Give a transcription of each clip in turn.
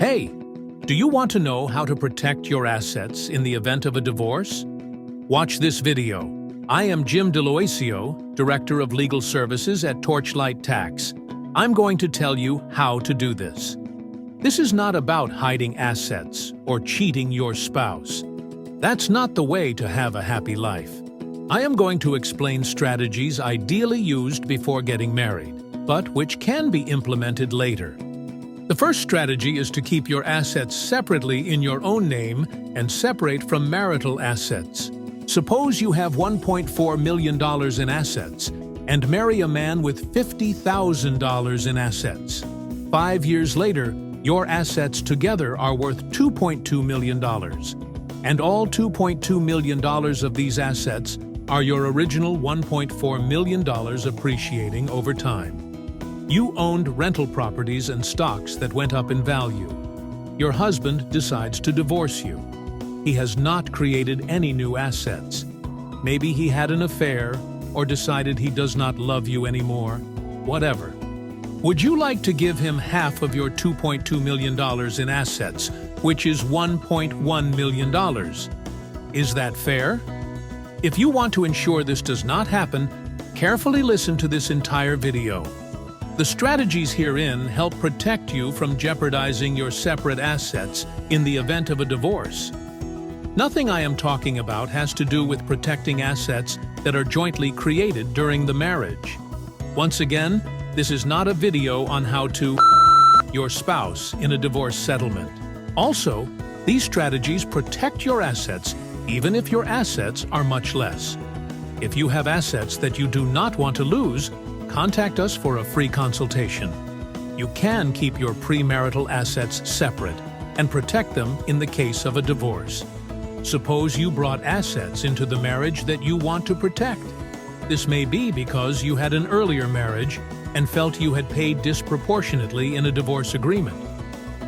Hey, do you want to know how to protect your assets in the event of a divorce? Watch this video. I am Jim DeLoisio, Director of Legal Services at Torchlight Tax. I'm going to tell you how to do this. This is not about hiding assets or cheating your spouse. That's not the way to have a happy life. I am going to explain strategies ideally used before getting married, but which can be implemented later. The first strategy is to keep your assets separately in your own name and separate from marital assets. Suppose you have $1.4 million in assets and marry a man with $50,000 in assets. 5 years later, your assets together are worth $2.2 million. And all $2.2 million of these assets are your original $1.4 million appreciating over time. You owned rental properties and stocks that went up in value. Your husband decides to divorce you. He has not created any new assets. Maybe he had an affair or decided he does not love you anymore. Whatever. Would you like to give him half of your $2.2 million in assets, which is $1.1 million? Is that fair? If you want to ensure this does not happen, carefully listen to this entire video. The strategies herein help protect you from jeopardizing your separate assets in the event of a divorce. Nothing I am talking about has to do with protecting assets that are jointly created during the marriage. Once again, this is not a video on how to your spouse in a divorce settlement. Also, these strategies protect your assets even if your assets are much less. If you have assets that you do not want to lose, contact us for a free consultation. You can keep your premarital assets separate and protect them in the case of a divorce. Suppose you brought assets into the marriage that you want to protect. This may be because you had an earlier marriage and felt you had paid disproportionately in a divorce agreement.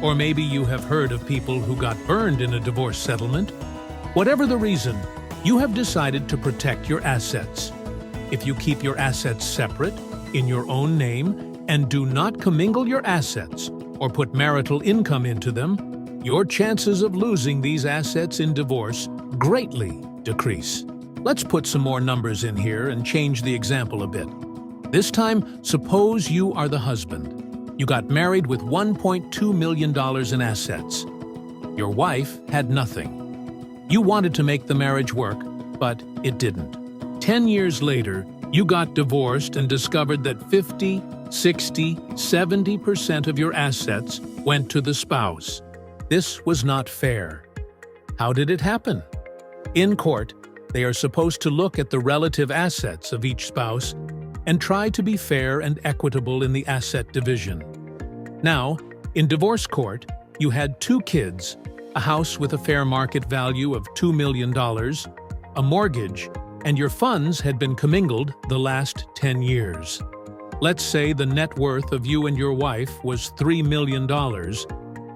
Or maybe you have heard of people who got burned in a divorce settlement. Whatever the reason, you have decided to protect your assets. If you keep your assets separate, in your own name, and do not commingle your assets or put marital income into them, your chances of losing these assets in divorce greatly decrease. Let's put some more numbers in here and change the example a bit. This time, suppose you are the husband. You got married with $1.2 million in assets. Your wife had nothing. You wanted to make the marriage work, but it didn't. 10 years later, you got divorced and discovered that 50, 60, 70% of your assets went to the spouse. This was not fair. How did it happen? In court, they are supposed to look at the relative assets of each spouse and try to be fair and equitable in the asset division. Now, in divorce court, you had 2 kids, a house with a fair market value of $2 million, a mortgage, and your funds had been commingled the last 10 years. Let's say the net worth of you and your wife was $3 million,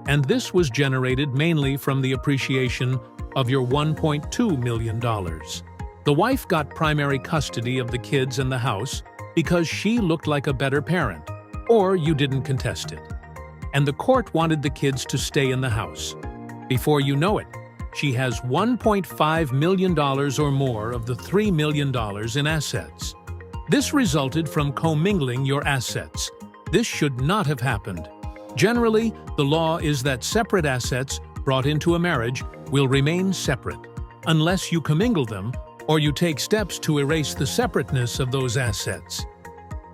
and this was generated mainly from the appreciation of your $1.2 million. The wife got primary custody of the kids and the house because she looked like a better parent, or you didn't contest it. And the court wanted the kids to stay in the house. Before you know it, she has $1.5 million or more of the $3 million in assets. This resulted from commingling your assets. This should not have happened. Generally, the law is that separate assets brought into a marriage will remain separate, unless you commingle them or you take steps to erase the separateness of those assets.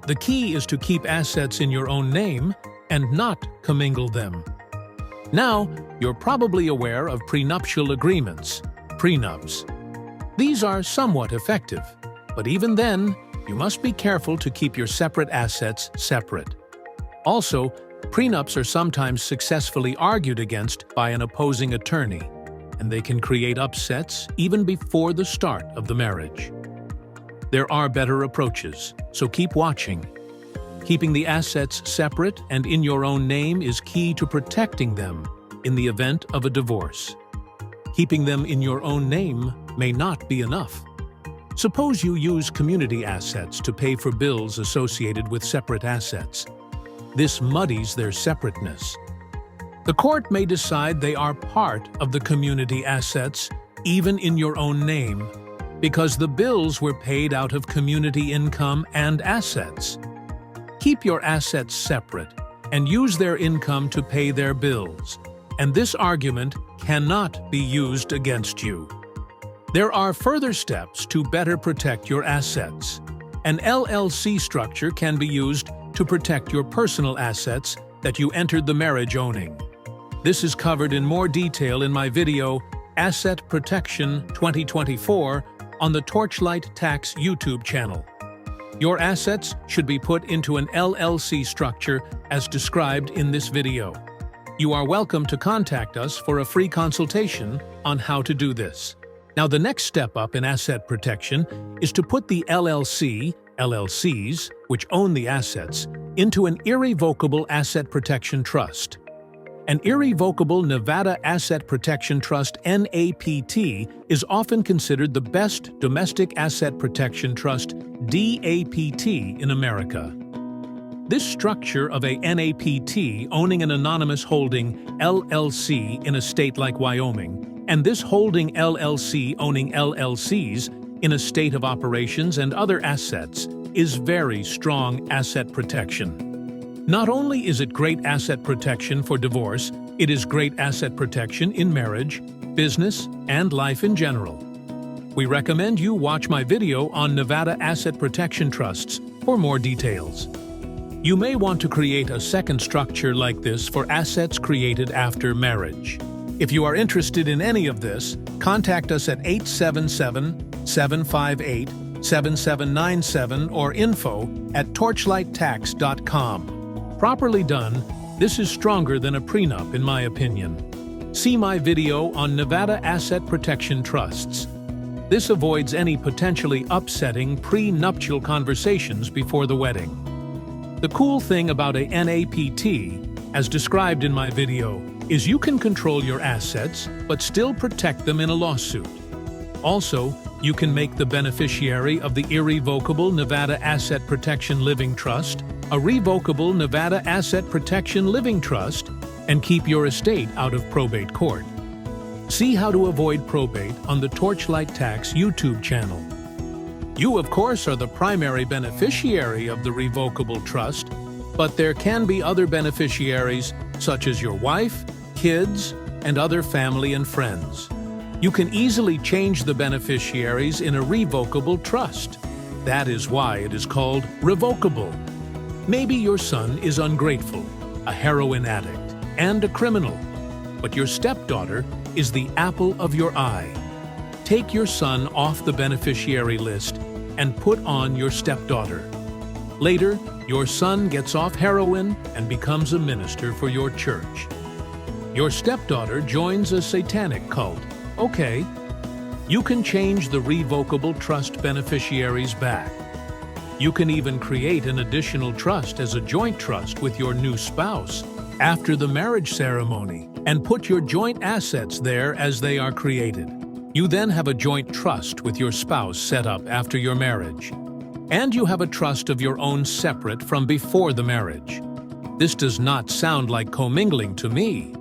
The key is to keep assets in your own name and not commingle them. Now, you're probably aware of prenuptial agreements, prenups. These are somewhat effective, but even then, you must be careful to keep your separate assets separate. Also, prenups are sometimes successfully argued against by an opposing attorney, and they can create upsets even before the start of the marriage. There are better approaches, so keep watching. Keeping the assets separate and in your own name is key to protecting them in the event of a divorce. Keeping them in your own name may not be enough. Suppose you use community assets to pay for bills associated with separate assets. This muddies their separateness. The court may decide they are part of the community assets, even in your own name, because the bills were paid out of community income and assets. Keep your assets separate and use their income to pay their bills, and this argument cannot be used against you. There are further steps to better protect your assets. An LLC structure can be used to protect your personal assets that you entered the marriage owning. This is covered in more detail in my video, Asset Protection 2024, on the Torchlight Tax YouTube channel. Your assets should be put into an LLC structure as described in this video. You are welcome to contact us for a free consultation on how to do this. Now, the next step up in asset protection is to put the LLC, LLCs, which own the assets, into an irrevocable asset protection trust. An irrevocable Nevada Asset Protection Trust (NAPT) is often considered the best domestic asset protection trust (DAPT) in America. This structure of a NAPT owning an anonymous holding LLC in a state like Wyoming, and this holding LLC owning LLCs in a state of operations and other assets, is very strong asset protection. Not only is it great asset protection for divorce, it is great asset protection in marriage, business, and life in general. We recommend you watch my video on Nevada Asset Protection Trusts for more details. You may want to create a second structure like this for assets created after marriage. If you are interested in any of this, contact us at 877-758-7797 or info@torchlighttax.com. Properly done, this is stronger than a prenup in my opinion. See my video on Nevada Asset Protection Trusts. This avoids any potentially upsetting prenuptial conversations before the wedding. The cool thing about a NAPT, as described in my video, is you can control your assets but still protect them in a lawsuit. Also, you can make the beneficiary of the irrevocable Nevada Asset Protection Living Trust a revocable Nevada Asset Protection Living Trust and keep your estate out of probate court. See how to avoid probate on the Torchlight Tax YouTube channel. You, of course, are the primary beneficiary of the revocable trust, but there can be other beneficiaries such as your wife, kids, and other family and friends. You can easily change the beneficiaries in a revocable trust. That is why it is called revocable. Maybe your son is ungrateful, a heroin addict, and a criminal, but your stepdaughter is the apple of your eye. Take your son off the beneficiary list and put on your stepdaughter. Later, your son gets off heroin and becomes a minister for your church. Your stepdaughter joins a satanic cult. Okay, you can change the revocable trust beneficiaries back. You can even create an additional trust as a joint trust with your new spouse after the marriage ceremony and put your joint assets there as they are created. You then have a joint trust with your spouse set up after your marriage. And you have a trust of your own separate from before the marriage. This does not sound like commingling to me.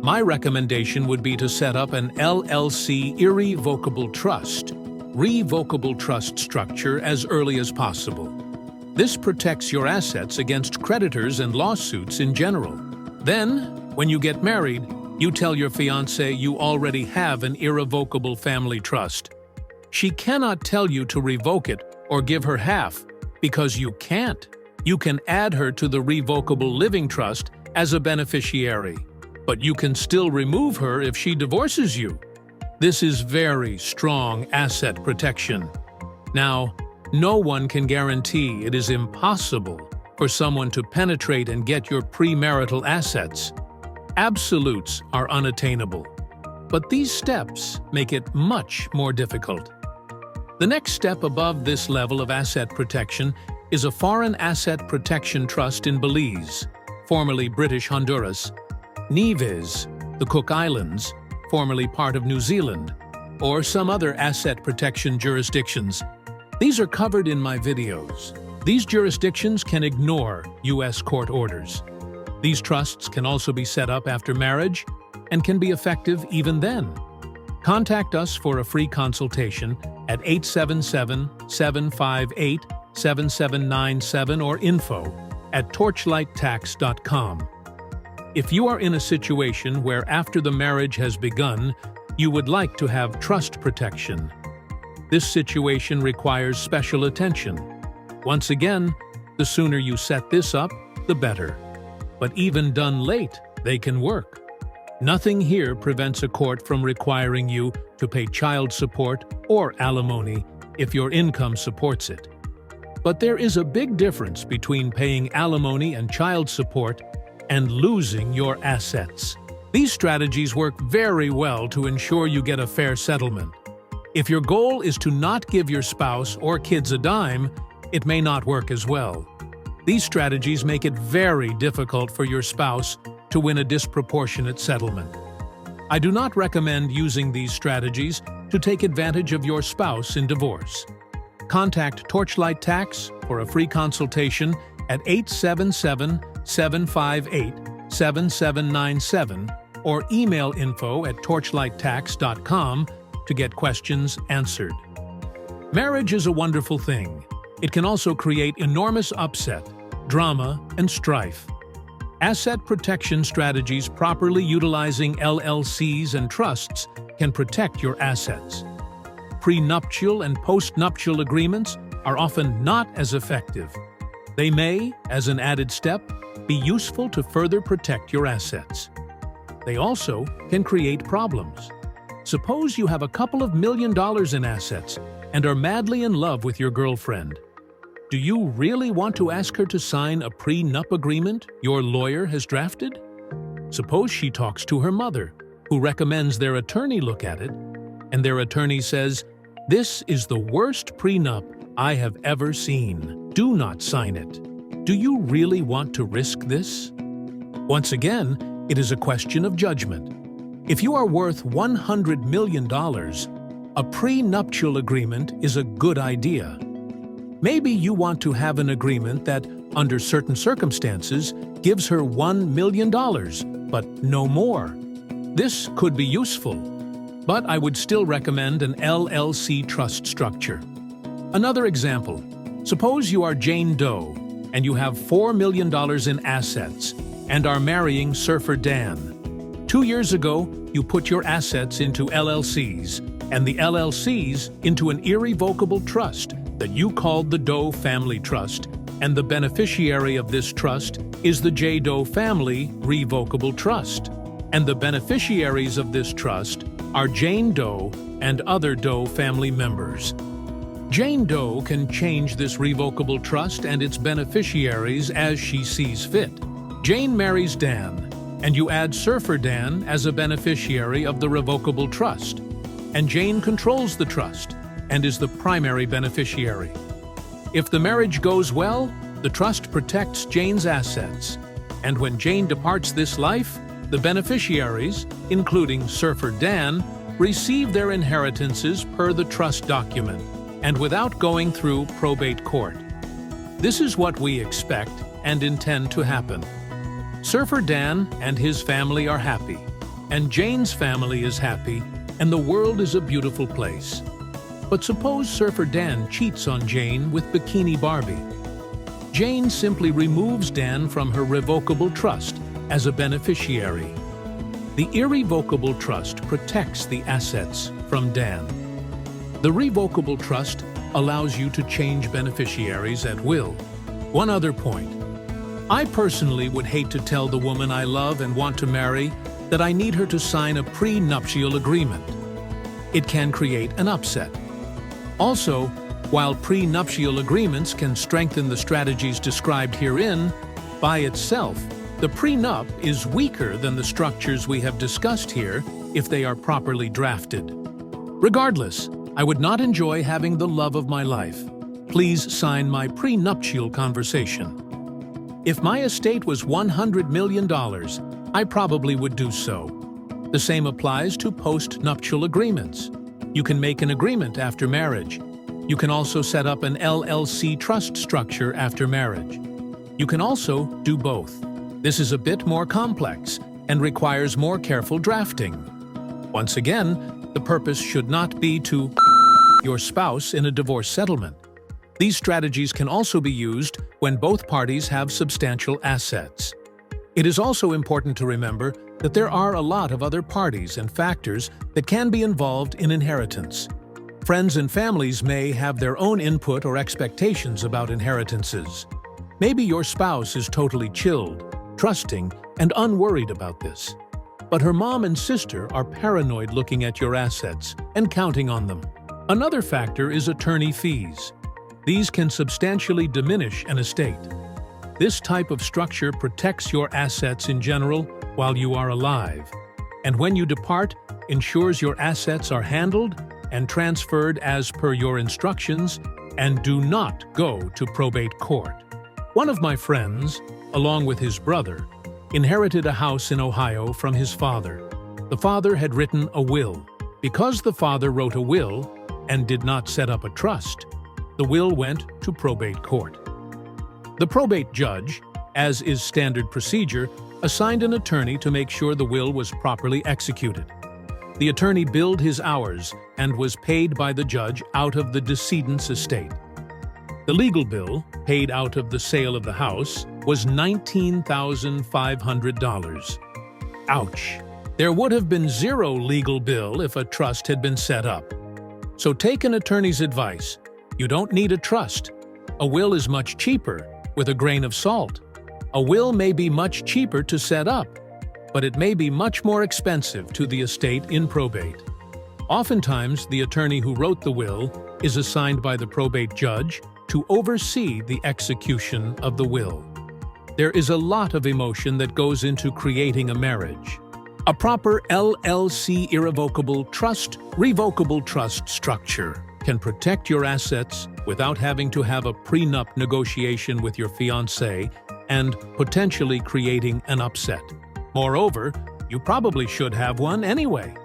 My recommendation would be to set up an LLC irrevocable trust, revocable trust structure as early as possible. This protects your assets against creditors and lawsuits in general. Then, when you get married, you tell your fiancé you already have an irrevocable family trust. She cannot tell you to revoke it or give her half, because you can't. You can add her to the revocable living trust as a beneficiary, but you can still remove her if she divorces you. This is very strong asset protection. Now, no one can guarantee it is impossible for someone to penetrate and get your premarital assets. Absolutes are unattainable, but these steps make it much more difficult. The next step above this level of asset protection is a foreign asset protection trust in Belize, formerly British Honduras, Nevis, the Cook Islands, formerly part of New Zealand, or some other asset protection jurisdictions. These are covered in my videos. These jurisdictions can ignore U.S. court orders. These trusts can also be set up after marriage and can be effective even then. Contact us for a free consultation at 877-758-7797 or info@torchlighttax.com. If you are in a situation where after the marriage has begun, you would like to have trust protection, this situation requires special attention. Once again, the sooner you set this up, the better. But even done late, they can work. Nothing here prevents a court from requiring you to pay child support or alimony if your income supports it. But there is a big difference between paying alimony and child support and losing your assets. These strategies work very well to ensure you get a fair settlement. If your goal is to not give your spouse or kids a dime, it may not work as well. These strategies make it very difficult for your spouse to win a disproportionate settlement. I do not recommend using these strategies to take advantage of your spouse in divorce. Contact Torchlight Tax for a free consultation at 877-758-7797 or email info@torchlighttax.com to get questions answered. Marriage is a wonderful thing. It can also create enormous upset, drama, and strife. Asset protection strategies properly utilizing LLCs and trusts can protect your assets. Prenuptial and postnuptial agreements are often not as effective. They may, as an added step, be useful to further protect your assets. They also can create problems. Suppose you have a couple of $1 million in assets and are madly in love with your girlfriend. Do you really want to ask her to sign a prenup agreement your lawyer has drafted? Suppose she talks to her mother, who recommends their attorney look at it, and their attorney says, "This is the worst prenup I have ever seen. Do not sign it." Do you really want to risk this? Once again, it is a question of judgment. If you are worth $100 million, a prenuptial agreement is a good idea. Maybe you want to have an agreement that, under certain circumstances, gives her $1 million, but no more. This could be useful, but I would still recommend an LLC trust structure. Another example, suppose you are Jane Doe and you have $4 million in assets and are marrying surfer Dan. 2 years ago, you put your assets into LLCs and the LLCs into an irrevocable trust that you called the Doe Family Trust, and the beneficiary of this trust is the J. Doe Family Revocable Trust. And the beneficiaries of this trust are Jane Doe and other Doe family members. Jane Doe can change this revocable trust and its beneficiaries as she sees fit. Jane marries Dan, and you add Surfer Dan as a beneficiary of the revocable trust. And Jane controls the trust and is the primary beneficiary. If the marriage goes well, the trust protects Jane's assets. And when Jane departs this life, the beneficiaries, including Surfer Dan, receive their inheritances per the trust document and without going through probate court. This is what we expect and intend to happen. Surfer Dan and his family are happy, and Jane's family is happy, and the world is a beautiful place. But suppose Surfer Dan cheats on Jane with Bikini Barbie. Jane simply removes Dan from her revocable trust as a beneficiary. The irrevocable trust protects the assets from Dan. The revocable trust allows you to change beneficiaries at will. One other point. I personally would hate to tell the woman I love and want to marry that I need her to sign a prenuptial agreement. It can create an upset. Also, while prenuptial agreements can strengthen the strategies described herein, by itself, the prenup is weaker than the structures we have discussed here if they are properly drafted. Regardless, I would not enjoy having the love of my life. Please sign my prenuptial conversation. If my estate was $100 million, I probably would do so. The same applies to post-nuptial agreements. You can make an agreement after marriage. You can also set up an LLC trust structure after marriage. You can also do both. This is a bit more complex and requires more careful drafting. Once again, the purpose should not be to your spouse in a divorce settlement. These strategies can also be used when both parties have substantial assets. It is also important to remember that there are a lot of other parties and factors that can be involved in inheritance. Friends and families may have their own input or expectations about inheritances. Maybe your spouse is totally chilled, trusting, and unworried about this. But her mom and sister are paranoid looking at your assets and counting on them. Another factor is attorney fees. These can substantially diminish an estate. This type of structure protects your assets in general while you are alive, and when you depart, ensures your assets are handled and transferred as per your instructions and do not go to probate court. One of my friends, along with his brother, inherited a house in Ohio from his father. The father had written a will. Because the father wrote a will and did not set up a trust, the will went to probate court. The probate judge, as is standard procedure, assigned an attorney to make sure the will was properly executed. The attorney billed his hours and was paid by the judge out of the decedent's estate. The legal bill, paid out of the sale of the house, was $19,500. Ouch! There would have been zero legal bill if a trust had been set up. So take an attorney's advice. You don't need a trust. A will is much cheaper, with a grain of salt. A will may be much cheaper to set up, but it may be much more expensive to the estate in probate. Oftentimes, the attorney who wrote the will is assigned by the probate judge to oversee the execution of the will. There is a lot of emotion that goes into creating a marriage. A proper LLC irrevocable trust, revocable trust structure can protect your assets without having to have a prenup negotiation with your fiancé and potentially creating an upset. Moreover, you probably should have one anyway.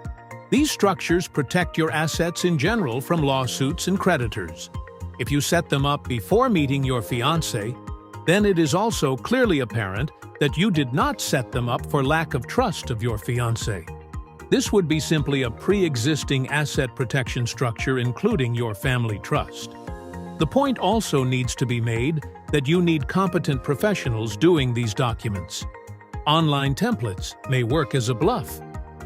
These structures protect your assets in general from lawsuits and creditors. If you set them up before meeting your fiancé, then it is also clearly apparent that you did not set them up for lack of trust of your fiancé. This would be simply a pre-existing asset protection structure including your family trust. The point also needs to be made that you need competent professionals doing these documents. Online templates may work as a bluff,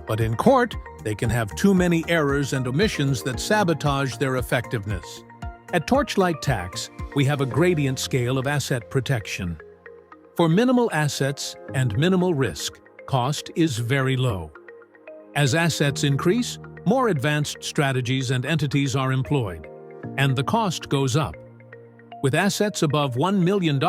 but in court, they can have too many errors and omissions that sabotage their effectiveness. At Torchlight Tax, we have a gradient scale of asset protection. For minimal assets and minimal risk, cost is very low. As assets increase, more advanced strategies and entities are employed, and the cost goes up. With assets above $1 million,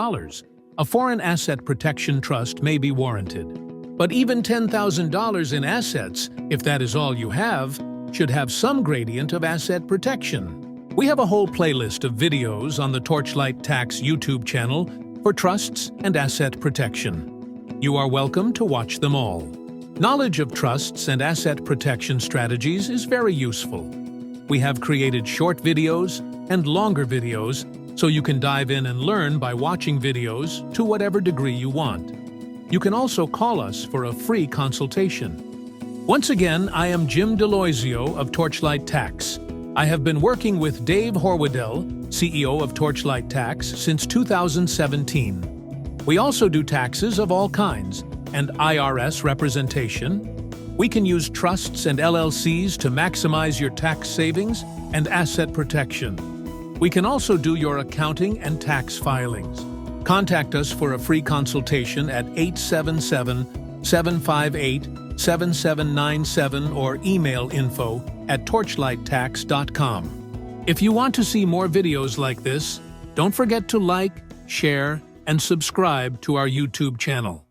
a foreign asset protection trust may be warranted. But even $10,000 in assets, if that is all you have, should have some gradient of asset protection. We have a whole playlist of videos on the Torchlight Tax YouTube channel for trusts and asset protection. You are welcome to watch them all. Knowledge of trusts and asset protection strategies is very useful. We have created short videos and longer videos so you can dive in and learn by watching videos to whatever degree you want. You can also call us for a free consultation. Once again, I am Jim Deloisio of Torchlight Tax. I have been working with Dave Horwedel, CEO of Torchlight Tax, since 2017. We also do taxes of all kinds and IRS representation. We can use trusts and LLCs to maximize your tax savings and asset protection. We can also do your accounting and tax filings. Contact us for a free consultation at 877-758-7797 or email info@torchlighttax.com. If you want to see more videos like this, don't forget to like, share, and subscribe to our YouTube channel.